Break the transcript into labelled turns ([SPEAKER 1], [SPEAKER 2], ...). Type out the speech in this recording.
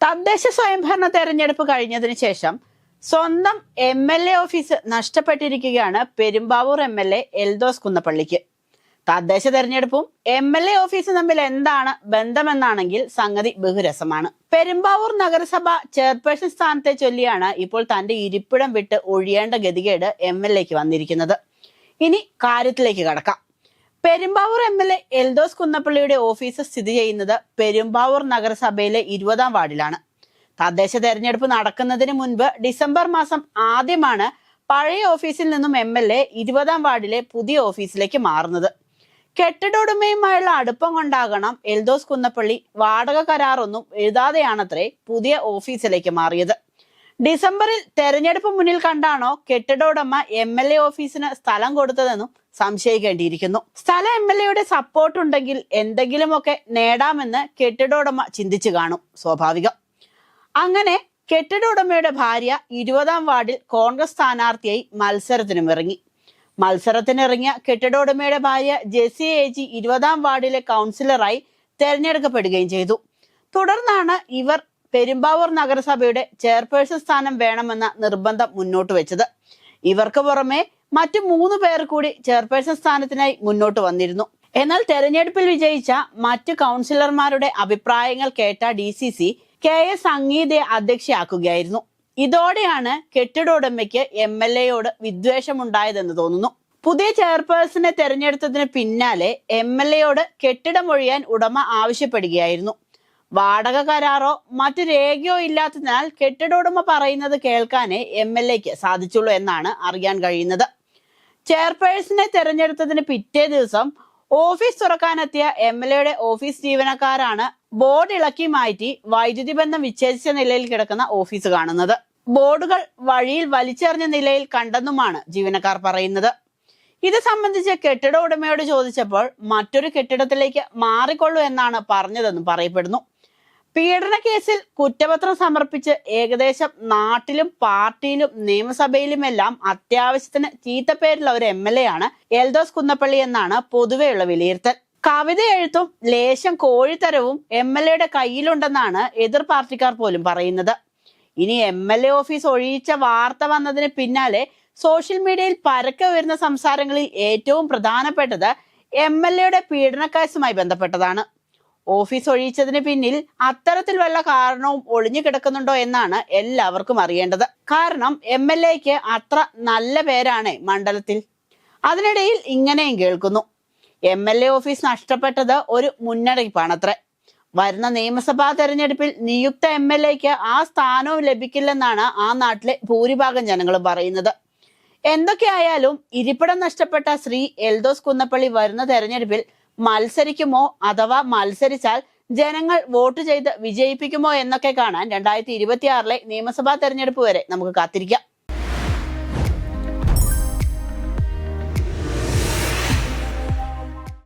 [SPEAKER 1] തദ്ദേശ സ്വയംഭരണ തെരഞ്ഞെടുപ്പ് കഴിഞ്ഞതിന് ശേഷം സ്വന്തം MLA ഓഫീസ് നഷ്ടപ്പെട്ടിരിക്കുകയാണ് പെരുമ്പാവൂർ MLA എൽദോസ് കുന്നപ്പള്ളിക്ക്. തദ്ദേശ തെരഞ്ഞെടുപ്പും MLA ഓഫീസും തമ്മിൽ എന്താണ് ബന്ധമെന്നാണെങ്കിൽ സംഗതി ബഹുരസമാണ്. പെരുമ്പാവൂർ നഗരസഭ ചെയർപേഴ്സൺ സ്ഥാനത്തെ ചൊല്ലിയാണ് ഇപ്പോൾ തന്റെ ഇരിപ്പിടം വിട്ട് ഒഴിയേണ്ട ഗതികേട് MLAക്ക് വന്നിരിക്കുന്നത്. ഇനി കാര്യത്തിലേക്ക് കടക്കാം. പെരുമ്പാവൂർ MLA എൽദോസ് കുന്നപ്പള്ളിയുടെ ഓഫീസ് സ്ഥിതി ചെയ്യുന്നത് പെരുമ്പാവൂർ നഗരസഭയിലെ 20-ാം വാർഡിലാണ്. തദ്ദേശ തെരഞ്ഞെടുപ്പ് നടക്കുന്നതിന് മുൻപ് ഡിസംബർ മാസം ആദ്യമാണ് പഴയ ഓഫീസിൽ നിന്നും MLA 20-ാം വാർഡിലെ പുതിയ ഓഫീസിലേക്ക് മാറുന്നത്. കെട്ടിട ഉടമയുമായുള്ള അടുപ്പം കൊണ്ടാകണം എൽദോസ് കുന്നപ്പള്ളി വാടക കരാറൊന്നും എഴുതാതെയാണത്രേ പുതിയ ഓഫീസിലേക്ക് മാറിയത്. ഡിസംബറിൽ തെരഞ്ഞെടുപ്പ് മുന്നിൽ കണ്ടാണോ കെട്ടിട ഉടമ MLA ഓഫീസിന് സ്ഥലം കൊടുത്തതെന്നും സംശയിക്കേണ്ടിയിരിക്കുന്നു. സ്ഥലം MLAയുടെ സപ്പോർട്ട് ഉണ്ടെങ്കിൽ എന്തെങ്കിലുമൊക്കെ നേടാമെന്ന് കെട്ടിട ഉടമ ചിന്തിച്ചു കാണും, സ്വാഭാവികം. അങ്ങനെ കെട്ടിട ഉടമയുടെ ഭാര്യ 20-ാം വാർഡിൽ കോൺഗ്രസ് സ്ഥാനാർത്ഥിയായി മത്സരത്തിനും ഇറങ്ങി. മത്സരത്തിനിറങ്ങിയ കെട്ടിട ഉടമയുടെ ഭാര്യ ജെസി AG 20-ാം വാർഡിലെ കൗൺസിലറായി തെരഞ്ഞെടുക്കപ്പെടുകയും ചെയ്തു. തുടർന്നാണ് ഇവർ പെരുമ്പാവൂർ നഗരസഭയുടെ ചെയർപേഴ്സൺ സ്ഥാനം വേണമെന്ന നിർബന്ധം മുന്നോട്ട് വെച്ചത്. ഇവർക്ക് പുറമെ മറ്റു 3 പേർ കൂടി ചെയർപേഴ്സൺ സ്ഥാനത്തിനായി മുന്നോട്ട് വന്നിരുന്നു. എന്നാൽ തെരഞ്ഞെടുപ്പിൽ വിജയിച്ച മറ്റു കൗൺസിലർമാരുടെ അഭിപ്രായങ്ങൾ കേട്ട DCC KS സംഗീതയെ അധ്യക്ഷയാക്കുകയായിരുന്നു. ഇതോടെയാണ് കെട്ടിട ഉടമയ്ക്ക് MLAയോട് വിദ്വേഷമുണ്ടായതെന്ന് തോന്നുന്നു. പുതിയ ചെയർപേഴ്സണെ തെരഞ്ഞെടുത്തതിന് പിന്നാലെ MLAയോട് കെട്ടിടം ഒഴിയാൻ ഉടമ ആവശ്യപ്പെടുകയായിരുന്നു. വാടക കരാറോ മറ്റു രേഖയോ ഇല്ലാത്തതിനാൽ കെട്ടിട ഉടമ പറയുന്നത് കേൾക്കാനേ MLAക്ക് സാധിച്ചുള്ളൂ എന്നാണ് അറിയാൻ കഴിയുന്നത്. ചെയർപേഴ്സണെ തെരഞ്ഞെടുത്തതിന് പിറ്റേ ദിവസം ഓഫീസ് തുറക്കാനെത്തിയ MLAയുടെ ഓഫീസ് ജീവനക്കാരാണ് ബോർഡ് ഇളക്കി മാറ്റി വൈദ്യുതി ബന്ധം വിച്ഛേദിച്ച നിലയിൽ കിടക്കുന്ന ഓഫീസ് കാണുന്നത്. ബോർഡുകൾ വഴിയിൽ വലിച്ചെറിഞ്ഞ നിലയിൽ കണ്ടെന്നുമാണ് ജീവനക്കാർ പറയുന്നത്. ഇത് സംബന്ധിച്ച് കെട്ടിട ഉടമയോട് ചോദിച്ചപ്പോൾ മറ്റൊരു കെട്ടിടത്തിലേക്ക് മാറിക്കൊള്ളൂ എന്നാണ് പറഞ്ഞതെന്നും പറയപ്പെടുന്നു. പീഡന കേസിൽ കുറ്റപത്രം സമർപ്പിച്ച് ഏകദേശം നാട്ടിലും പാർട്ടിയിലും നിയമസഭയിലുമെല്ലാം അത്യാവശ്യത്തിന് ചീത്തപ്പേരുള്ള ഒരു MLA ആണ് എൽദോസ് കുന്നപ്പള്ളി എന്നാണ് പൊതുവെയുള്ള വിലയിരുത്തൽ. കവിത എഴുത്തും ലേശം കോഴിത്തരവും MLAയുടെ കയ്യിലുണ്ടെന്നാണ് എതിർ പാർട്ടിക്കാർ പോലും പറയുന്നത്. ഇനി MLA ഓഫീസ് ഒഴിയിച്ച വാർത്ത വന്നതിന് പിന്നാലെ സോഷ്യൽ മീഡിയയിൽ പരക്കെ വരുന്ന സംസാരങ്ങളിൽ ഏറ്റവും പ്രധാനപ്പെട്ടത് MLAയുടെ പീഡനക്കേസുമായി ബന്ധപ്പെട്ടതാണ്. ഓഫീസ് ഒഴിയിച്ചതിന് പിന്നിൽ അത്തരത്തിൽ വല്ല കാരണവും ഒളിഞ്ഞു കിടക്കുന്നുണ്ടോ എന്നാണ് എല്ലാവർക്കും അറിയേണ്ടത്. കാരണം MLAക്ക് അത്ര നല്ല പേരാണ് മണ്ഡലത്തിൽ. അതിനിടയിൽ ഇങ്ങനെയും കേൾക്കുന്നു, MLA ഓഫീസ് നഷ്ടപ്പെട്ടത് ഒരു മുന്നറിയിപ്പാണത്രേ. വരുന്ന നിയമസഭാ തെരഞ്ഞെടുപ്പിൽ നിയുക്ത MLAക്ക് ആ സ്ഥാനവും ലഭിക്കില്ലെന്നാണ് ആ നാട്ടിലെ ഭൂരിഭാഗം ജനങ്ങളും പറയുന്നത്. എന്തൊക്കെയായാലും ഇരിപ്പിടം നഷ്ടപ്പെട്ട ശ്രീ എൽദോസ് കുന്നപ്പള്ളി വരുന്ന തെരഞ്ഞെടുപ്പിൽ മത്സരിക്കുമോ അഥവാ മത്സരിച്ചാൽ ജനങ്ങൾ വോട്ട് ചെയ്ത് വിജയിപ്പിക്കുമോ എന്നൊക്കെ കാണാൻ 2026 നിയമസഭാ തെരഞ്ഞെടുപ്പ് വരെ നമുക്ക് കാത്തിരിക്കാം.